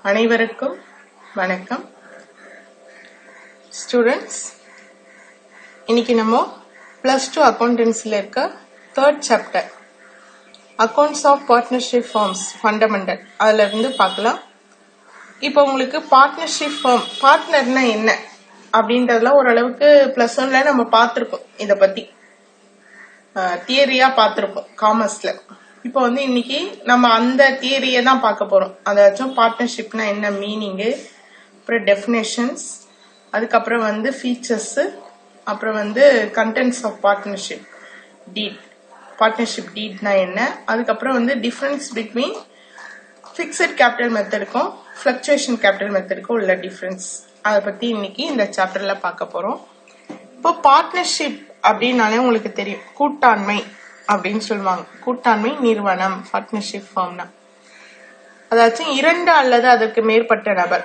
அனைவருக்கும் வணக்கம். ஸ்டூடெண்ட்ஸ், இன்னைக்கு நம்ம +2 அக்கௌண்டன்சில இருக்க 3rd chapter accounts of partnership forms fundamental அதுல இருந்து பார்க்கலாம். இப்போ உங்களுக்கு பார்ட்னர்ஷிப் ஃபார்ம் பார்ட்னர்னா என்ன அப்படின்றதுலாம் ஓரளவுக்கு +1ல நம்ம பார்த்திருக்கோம். இத பத்தி தியரியா பார்த்திருப்போம் காமர்ஸ்ல. இப்போ இன்னைக்கு நம்ம அந்த தியரியை தான் பார்க்க போறோம். அதாச்சும் பார்ட்னர்ஷிப்னா என்ன மீனிங்கு, அப்புறம் டெஃபினேஷன்ஸ், அதுக்கப்புறம் ஃபீச்சர்ஸ், அப்புறம் contents of partnership deed, partnership டீட்னா என்ன, அதுக்கப்புறம் டிஃபரன்ஸ் பிட்வீன் ஃபிக்ஸட் கேபிட்டல் மெத்தடுக்கும் ஃபிளக்சுவேஷன் கேபிட்டல் மெத்தடுக்கும் உள்ள டிஃபரன்ஸ், அதை பத்தி இன்னைக்கு இந்த சாப்டர்ல பார்க்க போறோம். இப்போ பார்ட்னர்ஷிப் அப்படின்னாலே உங்களுக்கு தெரியும், கூட்டாண்மை அப்படின்னு சொல்லுவாங்க. கூட்டாண்மை நிறுவனம் பார்ட்னர்ஷிப் ஃபார்ம்னா, அதாச்சும் 2 அல்லது அதற்கு மேற்பட்ட நபர்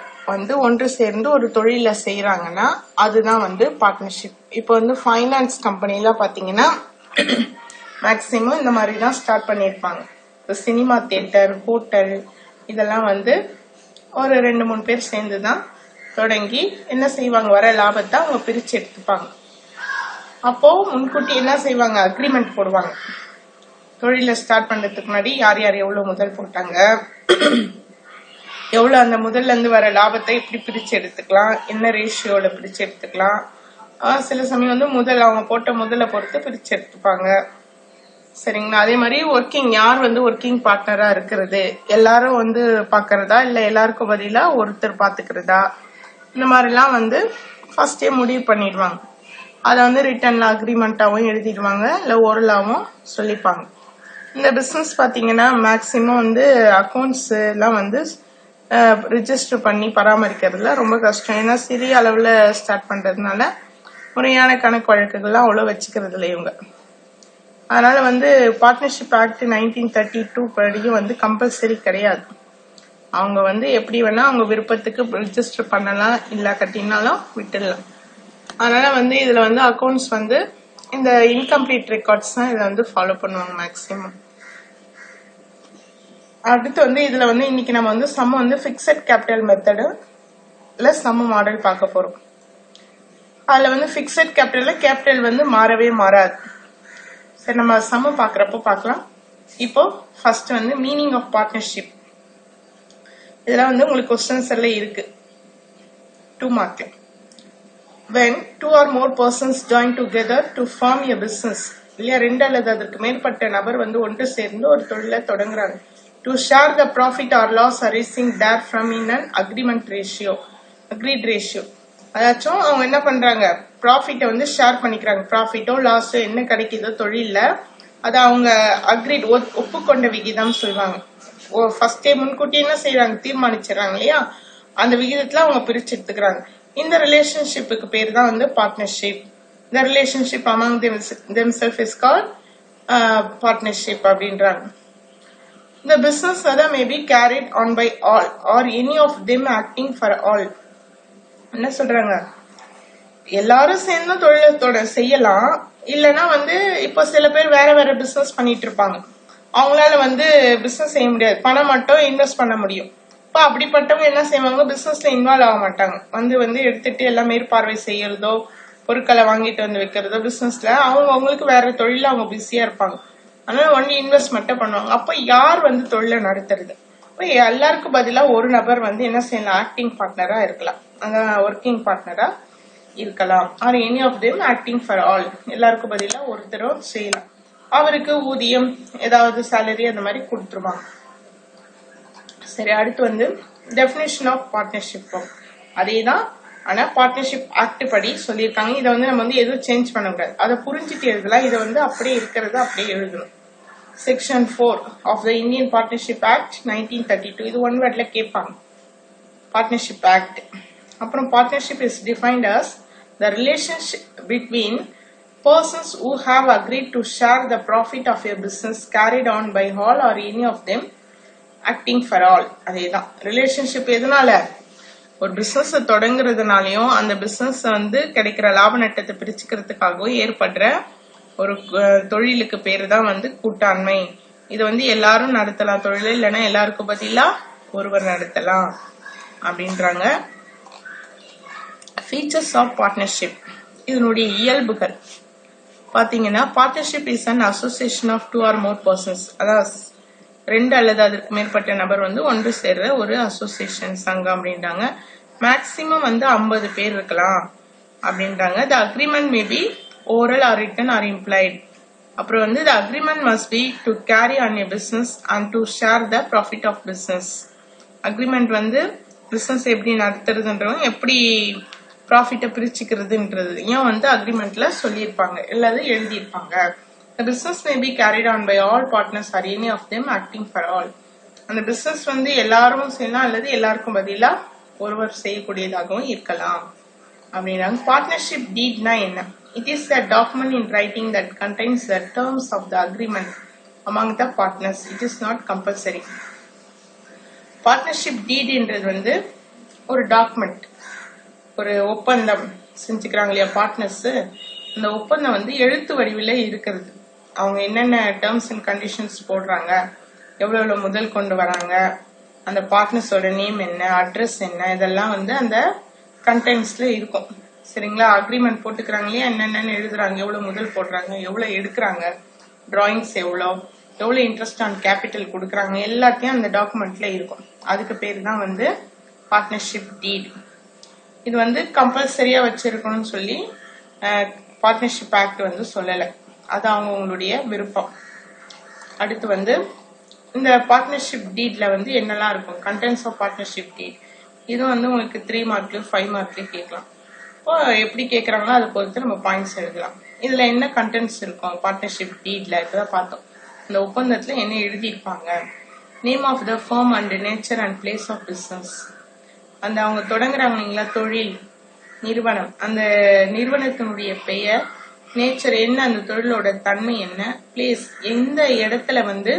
ஒன்று சேர்ந்து ஒரு தொழில செய்யறாங்கன்னா அதுதான் பார்ட்னர்ஷிப். இப்போ ஃபைனான்ஸ் கம்பெனில பாத்தீங்கன்னா மேக்சிமம் இந்த மாதிரி தான் ஸ்டார்ட் பண்ணிருப்பாங்க. சினிமா தியேட்டர், ஹோட்டல் இதெல்லாம் ஒரு 2-3 பேர் சேர்ந்துதான் தொடங்கி என்ன செய்வாங்க, வர லாபத்தை அவங்க பிரிச்சு எடுத்துப்பாங்க. அப்போ முன்கூட்டி என்ன செய்வாங்க, அக்ரிமெண்ட் போடுவாங்க. தொழில ஸ்டார்ட் பண்றதுக்கு முன்னாடி யார் யார் எவ்வளவு முதல் போட்டாங்க, எவ்வளவு அந்த முதல்ல இருந்து வர லாபத்தை எப்படி பிரிச்சு எடுத்துக்கலாம், என்ன ரேஷியோல பிரிச்சு எடுத்துக்கலாம். சில சமயம் முதல் அவங்க போட்ட முதல்ல பொறுத்து பிரிச்சு எடுத்துப்பாங்க. சரிங்களா? அதே மாதிரி ஒர்க்கிங், யார் ஒர்க்கிங் பார்ட்னரா இருக்கிறது, எல்லாரும் பாக்குறதா இல்ல எல்லாருக்கும் பதிலா ஒருத்தர் பாத்துக்கிறதா, இந்த மாதிரி எல்லாம் ஃபர்ஸ்டே முடிவு பண்ணிடுவாங்க. அதை ரிட்டர்ன்ல அக்ரிமெண்டாவும் எழுதிடுவாங்க, இல்ல ஓரலாவும் சொல்லிப்பாங்க. இந்த பிசினஸ் பாத்தீங்கன்னா மேக்சிமம் அக்கௌண்ட்ஸ் எல்லாம் ரிஜிஸ்டர் பண்ணி பராமரிக்கிறதுல ரொம்ப கஷ்டம். ஏன்னா சிறிய அளவுல ஸ்டார்ட் பண்றதுனால முறையான கணக்கு வழக்குகள்லாம் அவ்வளவு வச்சுக்கிறது இல்லை இவங்க. அதனால பார்ட்னர்ஷிப் ஆக்ட் 1932 படியும் கம்பல்சரி கிடையாது. அவங்க எப்படி வேணா அவங்க விருப்பத்துக்கு ரிஜிஸ்டர் பண்ணலாம், இல்ல கட்டினாலும் விட்டுடலாம். அதனால இதுல அக்கௌண்ட்ஸ் இந்த இன்கம்ப்ளீட் ரெக்கார்ட்ஸ் தான் இதை ஃபாலோ பண்ணுவாங்க மேக்சிமம். அடுத்து இதுல இன்னைக்கு நம்ம சம் ஃபிக்ஸட் கேபிட்டல் மெத்தடு இல்ல சம் மாடல் பார்க்க போறோம். அதுல ஃபிக்ஸட் கேபிட்டல் மாறவே மாறாது. சரி, நம்ம சம் பாக்குறப்போ பார்க்கலாம். இப்போ ஃபர்ஸ்ட் மீனிங் ஆஃப் பார்ட்னர்ஷிப், இதெல்லாம் உங்களுக்கு கொஸ்டின்ஸ் எல்லாம் இருக்கு 2 mark. When 2 or more persons join together to form a business, இல்லையா 2 அல்லது அதற்கு மேற்பட்ட நபர் ஒன்று சேர்ந்து ஒரு தொழிலை தொடங்குறாங்க. To share the profit or loss arising therefrom in an agreed ratio. அதாச்சும் அவங்க என்ன பண்றாங்க, ப்ராஃபிட்டை ஷேர் பண்ணிக்கிறாங்க. ப்ராஃபிட்டோ லாஸோ என்ன கிடைக்குதோ தொழில, அதை அவங்க அக்ரீட் ஒப்புக்கொண்ட விகிதம் சொல்லுவாங்க. ஃபர்ஸ்டே முன்கூட்டி என்ன செய்யறாங்க, தீர்மானிச்சிடறாங்க இல்லையா, அந்த விகிதத்துல அவங்க பிரிச்சு எடுத்துக்கிறாங்க. இந்த ரிலேஷன்ஷிப்புக்கு பேர் தான் பார்ட்னர்ஷிப். இந்த relationship among themselves is called partnership அப்படின்றாங்க. The business may be carried on by all or any of them acting for all. என்ன சொல்றாங்க, எல்லாரும் சேர்ந்து தொழிலத்தோட செய்யலாம். இல்லனா இப்ப சில பேர் வேற வேற பிசினஸ் பண்ணிட்டு இருப்பாங்க, அவங்களால பிசினஸ் செய்ய முடியாது, பணம் மட்டும் இன்வெஸ்ட் பண்ண முடியும். இப்ப அப்படிப்பட்டவங்க என்ன செய்வாங்க, பிசினஸ்ல இன்வால்வ் ஆக மாட்டாங்க. எடுத்துட்டு எல்லாம் மேற்பார்வை செய்யறதோ, பொருட்களை வாங்கிட்டு வைக்கிறதோ, பிசினஸ்ல அவங்களுக்கு வேற தொழில அவங்க பிஸியா இருப்பாங்க. அதனால ஒன்லி இன்வெஸ்ட் மட்டும் பண்ணுவாங்க. அப்ப யார் தொழிலை நடத்துறது, எல்லாருக்கும் பதிலா ஒரு நபர் என்ன செய்யலாம், ஆக்டிங் பார்ட்னரா இருக்கலாம், ஒர்க்கிங் பார்ட்னரா இருக்கலாம். Or any of them acting for all, எல்லாருக்கும் பதிலா ஒருத்தரும் செய்யலாம். அவருக்கு ஊதியம் ஏதாவது சேலரி அந்த மாதிரி கொடுத்துருவாங்க. சரி, அடுத்து டெஃபினிஷன் ஆஃப் பார்ட்னர்ஷிப். அதேதான், ஆனா பார்ட்னர்ஷிப் ஆக்ட் படி சொல்லியிருக்காங்க. இதை நம்ம எதுவும் சேஞ்ச் பண்ண கூடாது, அதை புரிஞ்சுட்டு எழுதலாம். இதை அப்படியே இருக்கிறத அப்படியே எழுதணும். Section 4 of the Indian partnership act 1932, இது ஒன் வேர்ட்ல கேட்பாங்க, பார்ட்னர்ஷிப் ஆக்ட். அப்புறம் partnership is defined as the relationship between persons who have agreed to share the profit of a business carried on by all or any of them acting for all. அதேதான் relationship. எதனால, ஒரு business தொடங்குறதுனாலயும் அந்த business கிடைக்கிற லாப நட்டத்தை பிரிச்சுக்கிறதுக்காகவும் ஏற்படுற ஒரு தொழிலுக்கு பேரு தான் கூட்டாண்மை. இது எல்லாரும் நடத்தலாம் தொழில், இல்லைன்னா எல்லாருக்கும் பதிலா ஒருவர் நடத்தலாம். அப்படின்றாங்க. ஃபீச்சர்ஸ் ஆஃப் பார்ட்னர்ஷிப், இதனுடைய இயல்புகள் பாத்தீங்கன்னா, partnership is an association of 2 or more persons. அதாவது 2 அல்லது அதற்கு மேற்பட்ட நபர் வந்து ஒன்று சேர்ற ஒரு அசோசியேஷன், சங்கம் அப்படின்றாங்க. மேக்சிமம் வந்து 50 பேர் இருக்கலாம் அப்படின்றாங்க. The agreement may be oral or written or implied. அப்புறம் வந்து the agreement must be to carry on a business and to share the profit of business. Agreement வந்து பிசினஸ் எப்படி நடத்துறதுன்றவங்க எப்படி ப்ராஃபிட்டை பிரிச்சுக்கிறதுன்றதையும் வந்து அக்ரிமெண்ட்ல சொல்லியிருப்பாங்க, இல்லாத எழுதியிருப்பாங்க. The business may be carried on by all partners or any of them acting for all. அந்த பிசினஸ் வந்து எல்லாரும் செய்யலாம் அல்லது எல்லாருக்கும் பதிலா ஒருவர் செய்யக்கூடியதாகவும் இருக்கலாம் அப்படின்னாங்க. பார்ட்னர்ஷிப் டீட்னா என்ன? It is a document in writing that contains the terms of the agreement among the partners. It is not compulsory. Partnership டீட்ன்றது வந்து ஒரு டாக்குமெண்ட், ஒரு ஒப்பந்தம் செஞ்சுக்கிறாங்க இல்லையா பார்ட்னர்ஸ். அந்த ஒப்பந்தம் வந்து எழுத்து வடிவில் இருக்கிறது. அவங்க என்னென்ன டேர்ம்ஸ் அண்ட் கண்டிஷன்ஸ் போடுறாங்க, எவ்வளவு முதல் கொண்டு வராங்க, அந்த பார்ட்னர்ஸோட நேம் என்ன, அட்ரஸ் என்ன, இதெல்லாம் வந்து அந்த கண்டென்ட்ஸ்ல இருக்கும். சரிங்களா? அக்ரிமெண்ட் போட்டுக்கிறாங்க இல்லையா, என்னென்னு எழுதுறாங்க, எவ்வளவு முதல் போடுறாங்க, எவ்வளவு எடுக்கிறாங்க, டிராயிங்ஸ் எவ்வளவு இன்ட்ரெஸ்ட் ஆன் கேபிட்டல் கொடுக்குறாங்க, எல்லாத்தையும் அந்த டாக்குமெண்ட்ல இருக்கும். அதுக்கு பேர் தான் வந்து பார்ட்னர்ஷிப் டீட். இது வந்து கம்பல்சரியா வச்சிருக்கணும்னு சொல்லி பார்ட்னர்ஷிப் ஆக்ட் வந்து சொல்லலை. அது அவங்களுடைய விருப்பம். அடுத்து வந்து இந்த பார்ட்னர்ஷிப் டீட்ல வந்து என்னெல்லாம் இருக்கும், கண்டென்ட்ஸ் ஆஃப் பார்ட்னர்ஷிப் டீட். இது வந்து உங்களுக்கு 3 மார்க்லயும் 5 மார்க்லயும் கேட்கலாம். இப்போ எப்படி கேட்கறாங்களோ அதை பொறுத்து நம்ம பாயிண்ட்ஸ் எழுதலாம். இதுல என்ன கண்டென்ட்ஸ் இருக்கும் பார்ட்னர்ஷிப் டீட்ல இப்பதான் பார்த்தோம். இந்த ஒப்பந்தத்துல என்ன எழுதியிருப்பாங்க, name of the firm and nature and place of business. அந்த அவங்க தொடங்குறாங்க இல்லைங்களா தொழில், நிறுவனம், அந்த நிறுவனத்தினுடைய பெயர், நேச்சர் என்ன, அந்த தொழிலோட தன்மை என்ன, பிளேஸ் எந்த இடத்துல வந்து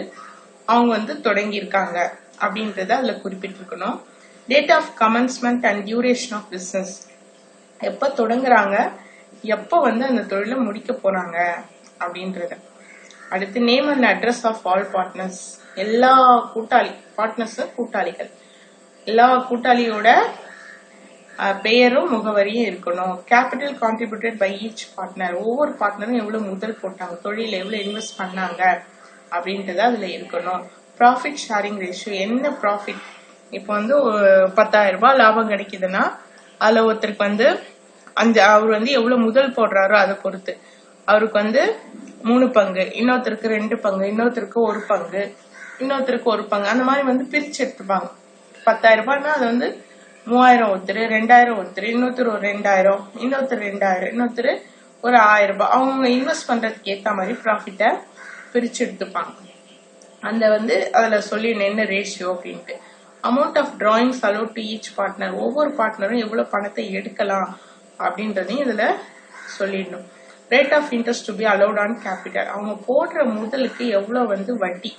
அவங்க வந்து தொடங்கி இருக்காங்க அப்படின்றத அதுல குறிப்பிட்டிருக்கணும். Date of commencement and duration of business, எப்ப தொடங்குறாங்க, எப்ப வந்து அந்த தொழிலை முடிக்க போறாங்க அப்படின்றது. அடுத்து name and address of all partners, எல்லா பார்ட்னர்ஸ் கூட்டாளிகள், எல்லா கூட்டாளியோட பெயரும் முகவரியும் இருக்கணும். Capital contributed by each partner, ஒவ்வொரு பார்ட்னரும் எவ்வளவு முதல் போட்டாங்க, தொழில எவ்வளவு இன்வெஸ்ட் பண்ணாங்க அப்படின்றது அதுல இருக்கணும். ப்ராஃபிட் ஷேரிங் ரேஷியோ, என்ன ப்ராஃபிட், இப்போ வந்து 10,000 ரூபாய் லாபம் கிடைக்குதுன்னா அதுல ஒருத்தருக்கு வந்து அவர் வந்து எவ்வளவு முதல் போடுறாரோ அதை பொறுத்து அவருக்கு வந்து 3 பங்கு, இன்னொருத்தருக்கு 2 பங்கு, இன்னொருத்தருக்கு 1 பங்கு, இன்னொருத்தருக்கு 1 பங்கு, அந்த மாதிரி வந்து பிரிச்சு எடுத்துப்பாங்க. 10,000 ரூபாய்னா அது வந்து 3,000 ஒருத்தர், 2,000 ஒருத்தர், இன்னொருத்தர் ஒரு 2,000, இன்னொருத்தர் 2,000, இன்னொருத்தர் ஒரு 1,000 ரூபாய். அவங்க இன்வெஸ்ட் பண்றதுக்கு ஏத்த மாதிரி ப்ராஃபிட்ட பிரிச்சு எடுத்துப்பாங்க. அந்த வந்து அதுல சொல்லி என்ன ரேஷியோ அப்படின்ட்டு. Amount of drawings allowed to each partner, ஒவ்வொரு பார்ட்னரும் எவ்வளவு பணத்தை எடுக்கலாம் அப்படின்றதையும் இதுல சொல்லிடணும். Rate of interest to be allowed on capital, அவங்க போடுற முதலுக்கு எவ்வளவு வந்து வட்டி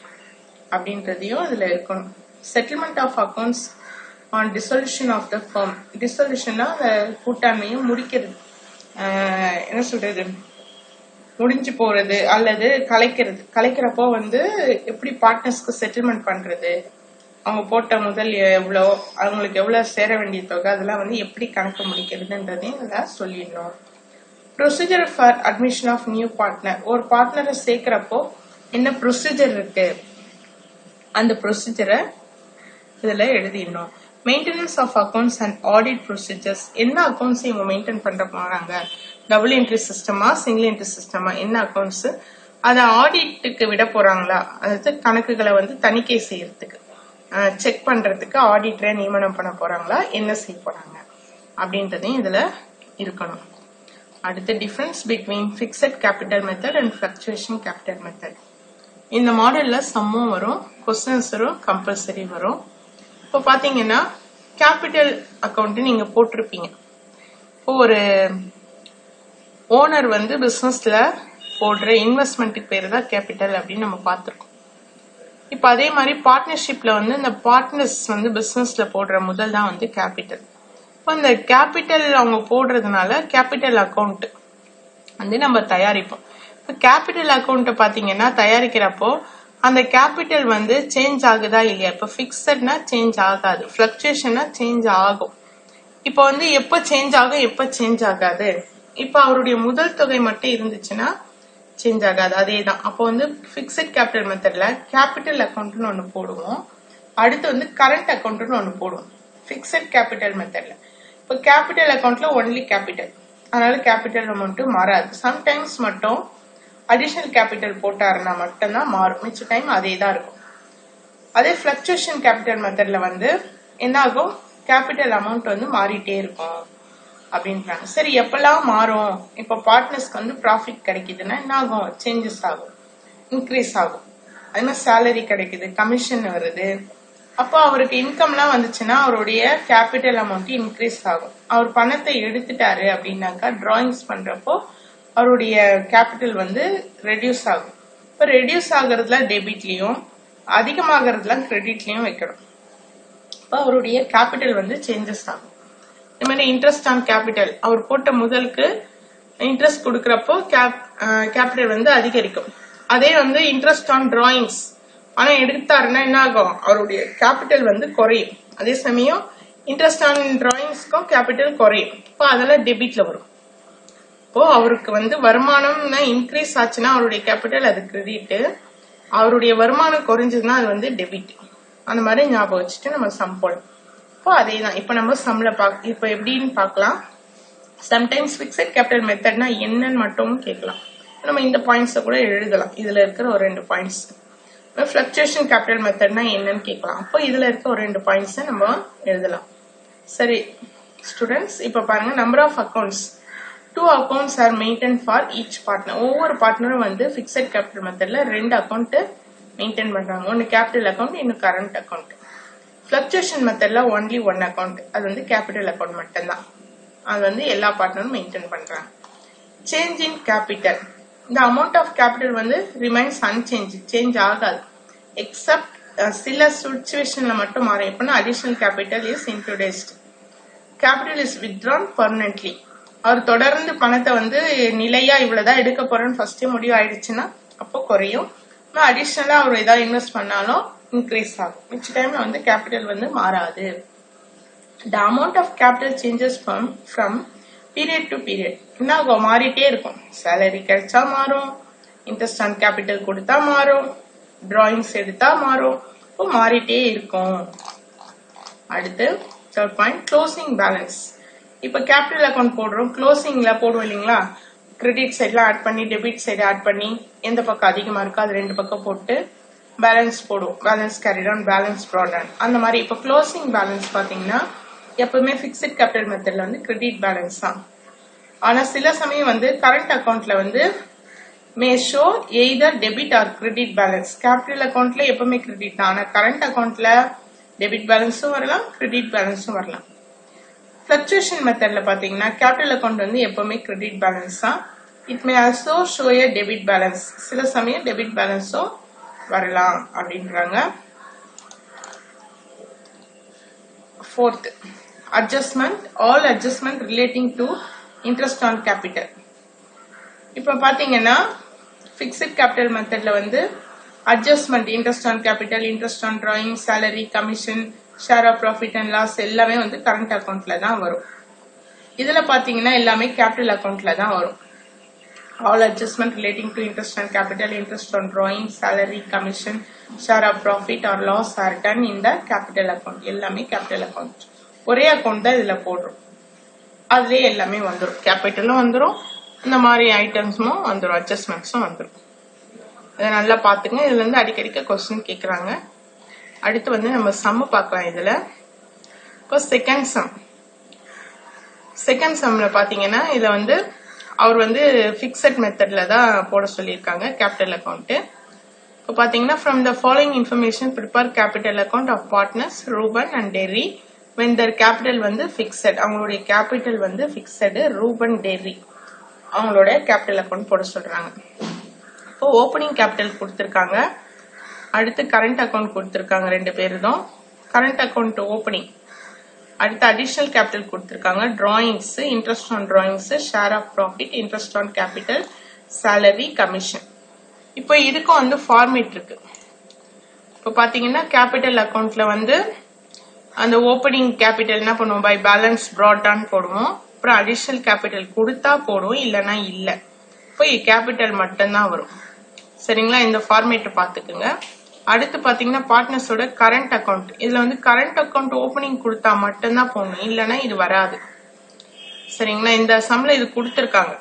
அப்படின்றதையும் இதுல இருக்கணும். Settlement of accounts on dissolution of the firm, டிசொல்யூஷன்னா அந்த கூட்டாண்மையும் முடிக்கிறது, என்ன சொல்றது, முடிஞ்சு போறது அல்லது கலைக்கிறது. கலைக்கிறப்போ வந்து எப்படி பார்ட்னர்ஸ்க்கு செட்டில்மெண்ட் பண்றது, அவங்க போட்ட முதல் எவ்வளோ, அவங்களுக்கு எவ்வளவு சேர வேண்டிய தொகை, அதெல்லாம் வந்து எப்படி கணக்கு முடிக்கிறதுன்றதையும் இதெல்லாம் சொல்லிடணும். Procedure for admission of new partner, ஒரு பார்ட்னரை சேர்க்கிறப்போ என்ன ப்ரொசீஜர் இருக்கு, அந்த ப்ரொசீஜரை இதுல எழுதிடணும். Maintenance of accounts and audit procedures, என்ன அக்கௌண்ட்ஸ் இவங்க மெயின்டைன் பண்ற போறாங்க, டபுள் என்ட்ரி சிஸ்டமா சிங்கிள் என்ட்ரி சிஸ்டமா, என்ன அக்கௌண்ட்ஸ், அதை ஆடிட்டுக்கு விட போறாங்களா, அதாவது கணக்குகளை வந்து தணிக்கை செய்யறதுக்கு செக் பண்றதுக்கு ஆடிட்டரை நியமனம் பண்ண போறாங்களா, என்ன செய்ய போறாங்க அப்படின்றதையும் இதுல இருக்கணும். அடுத்து difference between fixed capital method and fluctuation capital method. இந்த மாடல்ல சம்மும் வரும், கொஸ்டின்ஸ் வரும், கம்பல்சரி வரும். இப்போ பாத்தீங்கன்னா கேபிட்டல் அக்கௌண்ட் நீங்க போட்டிருப்பீங்க. இப்போ ஒரு ஓனர் வந்து பிசினஸ்ல போடுற இன்வெஸ்ட்மெண்ட்டுக்கு பேரு தான் கேபிட்டல் அப்படின்னு நம்ம பார்த்திருக்கோம். இப்ப அதே மாதிரி பார்ட்னர்ஷிப்ல வந்து இந்த பார்ட்னர்ஸ் வந்து பிசினஸ்ல போடுற முதல் தான் வந்து கேபிட்டல். இப்போ இந்த கேபிட்டல் அவங்க போடுறதுனால கேபிட்டல் அக்கௌண்ட் வந்து நம்ம தயாரிப்போம். இப்போ கேபிட்டல் அக்கௌண்ட் பாத்தீங்கன்னா தயாரிக்கிறப்போ அந்த கேபிட்டல் வந்து சேஞ்ச் ஆகுதா இல்லையா? இப்ப பிக்சட்னா சேஞ்ச் ஆகாது, பிளக்சுவேஷன்னா சேஞ்ச் ஆகும். இப்ப வந்து எப்ப சேஞ்ச் ஆகும், எப்ப சேஞ்ச் ஆகாது? இப்ப அவருடைய முதல் தொகை மட்டும் இருந்துச்சுன்னா சேஞ்ச் ஆகாது, அதேதான். அப்போ வந்து பிக்சட் கேபிட்டல் மெத்தட்ல கேபிட்டல் அக்கௌண்ட்னு ஒண்ணு போடுவோம், அடுத்து வந்து கரண்ட் அக்கௌண்ட்னு ஒண்ணு போடுவோம் பிக்சட் கேபிட்டல் மெத்தட்ல. இப்போ கேபிட்டல் அக்கௌண்ட்ல ஒன்லி கேபிட்டல், அதனால கேபிட்டல் அமௌண்ட் மாறாது. சம்டைம்ஸ் மட்டும் அடிஷனல் கேபிட்டல் போட்டாருன்னா மட்டும்தான் மாறும், மிச்ச டைம் அதே தான் இருக்கும். அதே பிளக்சுவேஷன் கேபிட்டல் மெத்தட்ல வந்து என்ன ஆகும், கேபிட்டல் அமௌண்ட் வந்து மாறிட்டே இருக்கும் அப்படின்றாங்க. சரி, எப்பெல்லாம் மாறும்? இப்ப பார்ட்னர்ஸ்க்கு வந்து ப்ராஃபிட் கிடைக்குதுன்னா என்ன ஆகும், சேஞ்சஸ் ஆகும், இன்க்ரீஸ் ஆகும். அது மாதிரி சேலரி கிடைக்குது, கமிஷன் வருது, அப்போ அவருக்கு இன்கம்லாம் வந்துச்சுன்னா அவருடைய கேபிட்டல் அமௌண்ட் இன்க்ரீஸ் ஆகும். அவர் பணத்தை எடுத்துட்டாரு அப்படின்னாக்கா டிராயிங்ஸ் பண்றப்போ அவருடைய கேபிட்டல் வந்து ரெடியூஸ் ஆகும். இப்போ ரெடியூஸ் ஆகுறதுல டெபிட்லயும் அதிகமாகறதுல கிரெடிட்லயும் வைக்கணும். இப்போ அவருடைய கேபிட்டல் வந்து சேஞ்சஸ் ஆகும். இந்த மாதிரி இன்ட்ரெஸ்ட் ஆன் கேபிட்டல், அவர் போட்ட முதலுக்கு இன்ட்ரெஸ்ட் கொடுக்கறப்போ கேபிட்டல் வந்து அதிகரிக்கும். அதே வந்து இன்ட்ரெஸ்ட் ஆன் டிராயிங்ஸ் பணம் எடுத்தாருன்னா என்ன ஆகும், அவருடைய கேபிட்டல் வந்து குறையும். அதே சமயம் இன்ட்ரெஸ்ட் ஆன் டிராயிங்ஸ்க்கும் கேபிட்டல் குறையும், இப்போ அதெல்லாம் டெபிட்ல வரும். இப்போ அவருக்கு வந்து வருமானம் இன்க்ரீஸ் ஆச்சுன்னா அவருடைய கேபிட்டல் அது கிரெடிட், அவருடைய வருமானம் குறைஞ்சதுன்னா அது வந்து டெபிட். அந்த மாதிரி ஞாபகம் வச்சுட்டு நம்ம சம் போடலாம். இப்போ அதே தான். இப்போ நம்ம சம்ல இப்போ எப்படின்னு பார்க்கலாம். சம்டைம்ஸ் பிக்சட் கேபிட்டல் மெத்தட்னா என்னன்னு மட்டும் கேட்கலாம். நம்ம இந்த பாயிண்ட்ஸை கூட எழுதலாம், இதுல இருக்கிற ஒரு 2 பாயிண்ட்ஸ். பிளக்சுவேஷன் கேபிட்டல் மெத்தட்னா என்னன்னு கேட்கலாம். அப்போ இதுல இருக்க ஒரு 2 பாயிண்ட்ஸை நம்ம எழுதலாம். சரி ஸ்டூடெண்ட்ஸ், இப்ப பாருங்க, number of accounts 2 accounts are maintained for each partner. ஒவ்வொரு பார்ட்னரும் வந்து பிக்சட் கேபிட்டல் மெத்தட்ல 2 அக்கௌண்ட் மெயின்டைன் பண்றாங்க, ஒன்னு கேபிட்டல் அக்கௌண்ட், இன்னும் கரண்ட் அக்கௌண்ட். பிளக்சுவேஷன் மெத்தட்ல ஒன்லி 1 அக்கௌண்ட், அது வந்து கேபிட்டல் அக்கௌண்ட் மட்டும்தான், அது வந்து எல்லா பார்ட்னரும் மெயின்டைன் பண்றாங்க. சேஞ்ச் இன் கேபிட்டல், இந்த அமௌண்ட் ஆஃப் கேபிட்டல் வந்து ரிமைன்ஸ் அன்சேஞ்ச், சேஞ்ச் ஆகாது. எக்ஸப்ட் சில சிச்சுவேஷன்ல மட்டும் மாறும். எப்படின்னா additional capital is introduced, capital is withdrawn permanently. அவர் தொடர்ந்து பணத்தை வந்து நிலையா இவ்வளவுதான் எடுக்க போறேன்னு ஃபர்ஸ்டே முடிவு ஆயிடுச்சுன்னா அப்போ குறையும். அடிஷனலா அவர் ஏதாவது இன்வெஸ்ட் பண்ணாலும் இன்க்ரீஸ் ஆகும். மிச்ச டைம்ல வந்து கேபிட்டல் வந்து மாறாது. The amount of capital changes from period to period. என்ன ஆகும், மாறிட்டே இருக்கும். சேலரி கிடைச்சா மாறும், இன்ட்ரெஸ்ட் ஆன் கேபிட்டல் கொடுத்தா மாறும், டிராயிங்ஸ் எடுத்தா மாறும், இப்போ மாறிட்டே இருக்கும். அடுத்து தேர்ட் பாயிண்ட், க்ளோசிங் பேலன்ஸ். இப்ப கேபிட்டல் அக்கௌண்ட் போடுறோம், க்ளோசிங்ல போடுவோம் இல்லைங்களா, கிரெடிட் சைட்ல ஆட் பண்ணி டெபிட் சைடு ஆட் பண்ணி எந்த பக்கம் அதிகமா இருக்கோ அது 2 பக்கம் போட்டு பேலன்ஸ் போடுவோம். Balance carried on, balance broad on, அந்த மாதிரி. இப்ப க்ளோசிங் பேலன்ஸ் பாத்தீங்கன்னா எப்பவுமே பிக்சட் கேபிட்டல் மெத்தட்ல வந்து கிரெடிட் பேலன்ஸ் தான். ஆனா சில சமயம் வந்து கரண்ட் அக்கௌண்ட்ல வந்து may show either debit or credit balance. Capital அக்கௌண்ட்ல எப்பவுமே கிரெடிட் தான், ஆனா கரண்ட் அக்கௌண்ட்ல டெபிட் பேலன்ஸும் வரலாம், கிரெடிட் பேலன்ஸும் வரலாம். பிளக்சுவேஷன் மெத்தட்ல பாத்தீங்கன்னா கேபிட்டல் அக்கௌண்ட் வந்து எப்பவுமே கிரெடிட் பேலன்ஸ் தான். It may also show a debit balance, சில சமயம் டெபிட் பேலன்ஸும் வரலாம் அப்படின்றாங்க. Fourth, adjustment, all adjustment relating to interest on capital. இப்ப பாத்தீங்கன்னா பிக்சட் கேபிட்டல் மெத்தட்ல வந்து adjustment, interest on capital, interest on drawing, salary, commission, share of profit and loss எல்லாமே வந்து கரண்ட் அக்கௌண்ட்ல தான் வரும். இதுல பாத்தீங்கன்னா எல்லாமே கேபிட்டல் அக்கௌண்ட்ல தான் வரும். All adjustment relating to interest on capital, interest on drawing, salary, commission, share of profit or loss or done இந்த கேபிட்டல் அக்கௌண்ட், எல்லாமே கேபிட்டல் அக்கௌண்ட். ஒரே அக்கௌண்ட் தான் இதுல போடுறோம், அதுலயே எல்லாமே வந்துடும். கேபிட்டலும் வந்துடும், இந்த மாதிரி ஐட்டம்ஸும் வந்துடும், அட்ஜஸ்ட்மெண்ட்ஸும் வந்துடும். இதை நல்லா பாத்துங்க, இதுல இருந்து அடிக்கடிக்க கொஸ்டின் கேக்குறாங்க. அடுத்து வந்து நம்ம சம் பார்க்கலாம். இதுல இப்போ செகண்ட் சம்ல பாத்தீங்கன்னா இதுல வந்து அவர் வந்து பிக்சட் மெத்தட்ல தான் போட சொல்லியிருக்காங்க கேபிட்டல் அக்கௌண்ட். இப்போ பாத்தீங்கன்னா from the following information prepare capital account of partners Ruben and Derry when their capital வந்து fixed. அவங்களுடைய கேபிட்டல் வந்து fixed. ரூபன் டெர்ரி அவங்களோட கேபிட்டல் அக்கௌண்ட் போட சொல்றாங்க. இப்போ ஓப்பனிங் கேபிட்டல் கொடுத்திருக்காங்க, அடுத்து கரண்ட் அக்கௌண்ட் கொடுத்திருக்காங்க, 2 பேரும் கரண்ட் அக்கௌண்ட் ஓப்பனிங். அடுத்து அடிஷனல் கேபிட்டல் கொடுத்திருக்காங்க, drawings, interest on drawings, share of profit, interest on capital, salary, commission. இப்போ இதுக்கும் வந்து ஃபார்மேட் இருக்கு. இப்போ பாத்தீங்கன்னா கேபிட்டல் அக்கௌண்ட்ல வந்து அந்த ஓப்பனிங் கேபிட்டல் என்ன பண்ணுவோம், பை பேலன்ஸ் brought on போடுவோம். அப்புறம் அடிஷனல் கேபிட்டல் கொடுத்தா போடுவோம், இல்லைன்னா இல்ல. இப்போ கேபிட்டல் மட்டும்தான் வரும். சரிங்களா, இந்த ஃபார்மேட் பாத்துக்குங்க. அடுத்து பாத்தீங்கன்னா பார்ட்னர்ஸோட கரண்ட் அக்கௌண்ட். இதுல வந்து கரண்ட் அக்கௌண்ட் ஓப்பனிங் கொடுத்தா மட்டும்தான் போடணும், இல்லைன்னா இது வராது. சரிங்களா, இந்த சம்ல இது கொடுத்துருக்காங்க,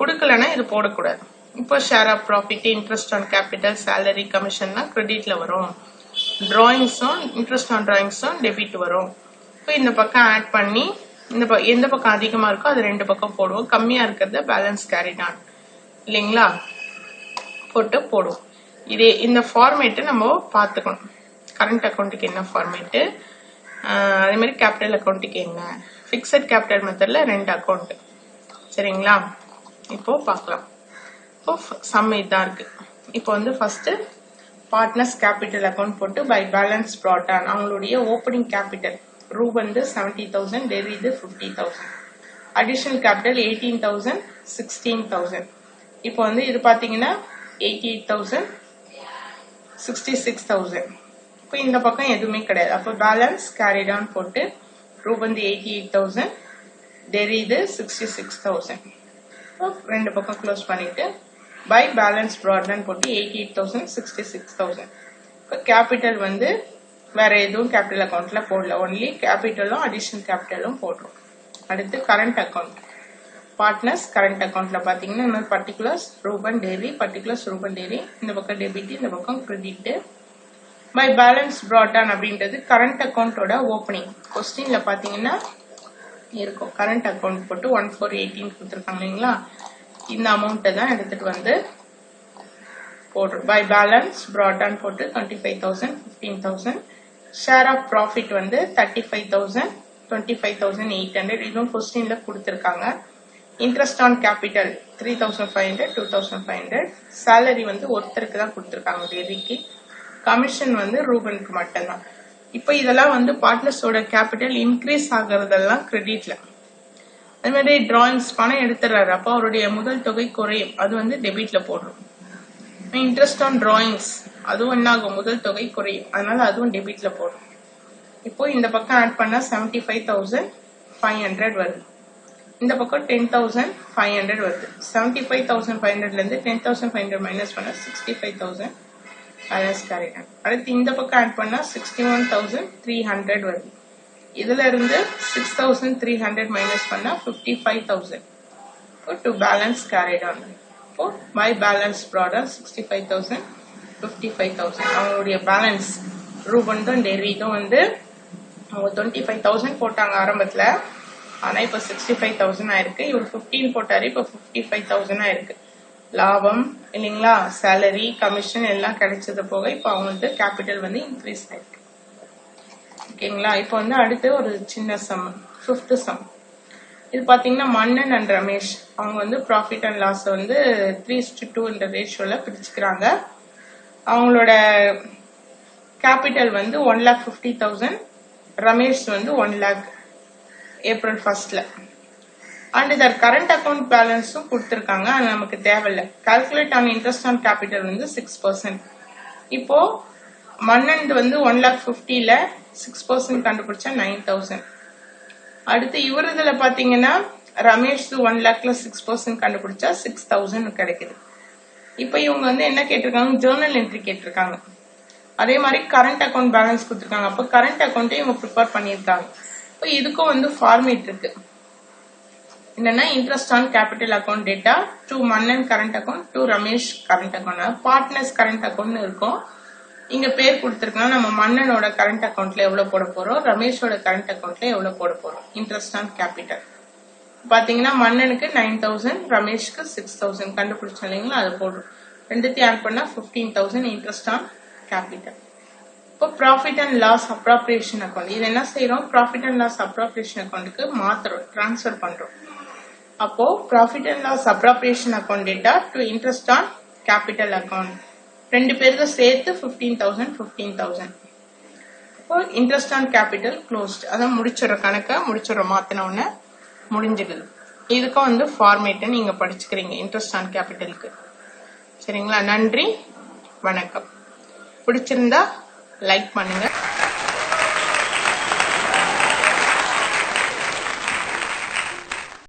கொடுக்கலன்னா இது போடக்கூடாது. இப்போ share of profit, interest on capital, salary, கமிஷன்லாம் கிரெடிட்ல வரும். டிராயிங்ஸும் இன்ட்ரெஸ்ட் ஆன் டிராயிங்ஸும் டெபிட் வரும். இப்போ இந்த பக்கம் ஆட் பண்ணி எந்த பக்கம் அதிகமா இருக்கோ அது ரெண்டு பக்கம் போடுவோம், கம்மியா இருக்கிறத பேலன்ஸ் கேரிட் ஆன் இல்லைங்களா போட்டு போடுவோம். இதே இந்த ஃபார்மேட் நம்ம பார்த்துக்கணும். கரண்ட் அக்கௌண்ட்டுக்கு என்ன ஃபார்மேட், அதே மாதிரி கேபிட்டல் அக்கௌண்ட்டுக்கு என்ன. பிக்சட் கேபிட்டல் மெத்தட்ல 2 அக்கௌண்ட். சரிங்களா, இப்போ பார்க்கலாம். இப்போ சம் இதான் இருக்கு. இப்போ வந்து ஃபர்ஸ்ட் பார்ட்னர்ஸ் கேபிட்டல் அக்கௌண்ட் போட்டு பை பேலன்ஸ் brought on அவங்களுடைய ஓப்பனிங் கேபிட்டல் ரூ வந்து 70,000, டெரி இது 50,000, அடிஷனல் கேபிட்டல் 18,000, 16,000. இப்போ வந்து இது பாத்தீங்கன்னா 88,000, 66,000. இப்போ இந்த பக்கம் எதுவுமே கிடையாது. அப்போ பேலன்ஸ் கேரிட் ஆன் போட்டு ரூ வந்து 88,000, டெரி இது 66,000. ரெண்டு பக்கம் க்ளோஸ் பண்ணிட்டு பை பேலன்ஸ் brought on போட்டு 88,000, 66,000. இப்போ கேபிட்டல் வந்து வேற எதுவும் கேபிட்டல் அக்கௌண்ட்ல போடல, ஒன்லி கேபிட்டலும் அடிஷனல் கேபிட்டலும் போடுறோம். அடுத்து கரண்ட் அக்கௌண்ட். பார்ட்னர்ஸ் கரண்ட் அக்கௌண்ட்ல பாத்தீங்கன்னா இந்த பர்டிகுலர்ஸ் ரூபன் டெரி, பர்டிகுலர்ஸ் ரூபன் டெரி, இந்த பக்கம் டெபிட், இந்த பக்கம் credit. By balance brought on அப்படின்றது கரண்ட் அக்கௌண்டோட ஓப்பனிங். கொஸ்டின்ல பாத்தீங்கன்னா இருக்கும் கரண்ட் அக்கௌண்ட் போட்டு 1418 கொடுத்துருக்காங்க இல்லைங்களா, இந்த அமௌண்ட்டை தான் எடுத்துட்டு வந்து போடுறோம். பை பேலன்ஸ் brought on போட்டு 25,000, 15,000. ஷேர் ஆஃப் ப்ராஃபிட் வந்து 35,000, 25,800. இதுவும் கொஸ்டின்ல கொடுத்துருக்காங்க. Interest on capital 3,500, 2,500. சேலரி வந்து ஒருத்தருக்கு தான் கொடுத்துருக்காங்க, டெரிக்கு. கமிஷன் வந்து ரூபனுக்கு மட்டும்தான். இப்போ இதெல்லாம் வந்து பார்ட்னர்ஸோட கேபிட்டல் இன்க்ரீஸ் ஆகுறதெல்லாம் கிரெடிட்ல. அதே மாதிரி டிராயிங்ஸ் பணம் எடுத்துறாரு, அப்போ அவருடைய முதல் தொகை குறையும், அது வந்து டெபிட்ல போடுறோம். இன்ட்ரெஸ்ட் ஆன் டிராயிங்ஸ் அதுவும் என்ன ஆகும், முதல் தொகை குறையும், அதனால அதுவும் டெபிட்ல போடுறோம். இப்போ இந்த பக்கம் ஆட் பண்ணா 75,500 வருது, இந்த பக்கம் 10,500 வருது. 75,500ல இருந்து 10,500 மைனஸ் பண்ணா 65,000 பேலன்ஸ் கேரிட் ஆன். அடுத்து இந்த பக்கம் ஆட் பண்ணா 61,300 வருது. இதுல இருந்து 6,300 மைனஸ் பண்ணா 55,000 டு பேலன்ஸ் கேரிட் ஆன். இப்போ பை பேலன்ஸ் brought on 65,000, 55,000. அவங்களுடைய பேலன்ஸ் ரூபன் தான் டெரிதும் வந்து அவங்க 25,000 போட்டாங்க ஆரம்பத்துல, ஆனா இப்ப 65,000 ஆயிருக்கு. இவர் 15 போட்டாரு, இப்ப 55,000 ஆயிருக்கு. லாபம் இல்லைங்களா, சேலரி, கமிஷன் எல்லாம் கிடைச்சது போக இப்ப அவங்களுக்கு கேபிட்டல் வந்து இன்க்ரீஸ் ஆயிருக்கு. ஓகேங்களா, இப்போ வந்து அடுத்து ஒரு சின்ன சம், 5th சம். இது பாத்தீங்கன்னா மன்னன் அண்ட் ரமேஷ் அவங்க வந்து ப்ராஃபிட் அண்ட் லாஸ் வந்து 3:2 என்ற ரேஷியோல பிரிச்சுக்கிறாங்க. அவங்களோட கேபிட்டல் வந்து 1,50,000, ரமேஷ் வந்து 1 lakh April 1st. அண்ட் இதர் கரண்ட் அக்கௌண்ட் பேலன்ஸும் கொடுத்துருக்காங்க, அது நமக்கு தேவையில்லை. Calculate on interest on capital வந்து 6%. இப்போ மன்னன் வந்து 1,50,000ல 6% கண்டுபிடிச்சா 9,000. அடுத்து இவர் இதுல பாத்தீங்கன்னா ரமேஷ் 1 lakhல 6% கண்டுபிடிச்சா 6,000 கிடைக்குது. இப்ப இவங்க வந்து என்ன கேட்டிருக்காங்க, ஜேர்னல் என்ட்ரி கேட்டிருக்காங்க. அதே மாதிரி கரண்ட் அக்கௌண்ட் பேலன்ஸ் கொடுத்துருக்காங்க. அப்ப கரண்ட் அக்கௌண்ட்டே இவங்க ப்ரிப்பேர் பண்ணியிருக்காங்க. இப்போ இதுக்கும் வந்து ஃபார்மேட் இருக்கு. என்னன்னா interest on capital account data to Mannan current account to Ramesh current account, partners current account இருக்கும். இங்க பேர் கொடுத்திருக்கோம், நம்ம மன்னனோட கரண்ட் அக்கௌண்ட்ல எவ்வளவு போட போறோம், ரமேஷோட கரண்ட் அக்கௌண்ட்ல எவ்வளவு போட போறோம். இன்ட்ரெஸ்ட் ஆன் கேபிட்டல் பாத்தீங்கன்னா மன்னனுக்கு 9,000, ரமேஷ்க்கு 6,000 கண்டுபிடிச்சோம் இல்லைங்களா, அது போடுறோம். ரெண்டுத்தையும் ஆட் பண்ணா 15,000 இன்ட்ரெஸ்ட் ஆன் கேபிட்டல். இப்போ profit and loss appropriation account, இது என்ன செய்யறோம், ப்ராஃபிட் அண்ட் லாஸ் அப்ராப்ரியேஷன் அக்கௌண்ட்டுக்கு மாத்துறோம், டிரான்ஸ்பர் பண்றோம். அப்போ profit and loss appropriation account data to interest on capital account, ரெண்டு பேருக்கு சேர்த்து 15,000, 15,000. இப்போ இன்ட்ரெஸ்ட் ஆன் கேபிட்டல் க்ளோஸ்ட், அதான் முடிச்சிடற கணக்கை முடிச்சிடற மாத்தின உடனே முடிஞ்சிடுது. இதுக்கும் வந்து ஃபார்மேட்டை நீங்க படிச்சுக்கிறீங்க இன்ட்ரெஸ்ட் ஆன் கேபிட்டலுக்கு. சரிங்களா, நன்றி, வணக்கம். பிடிச்சிருந்தா லைக் பண்ணுங்க.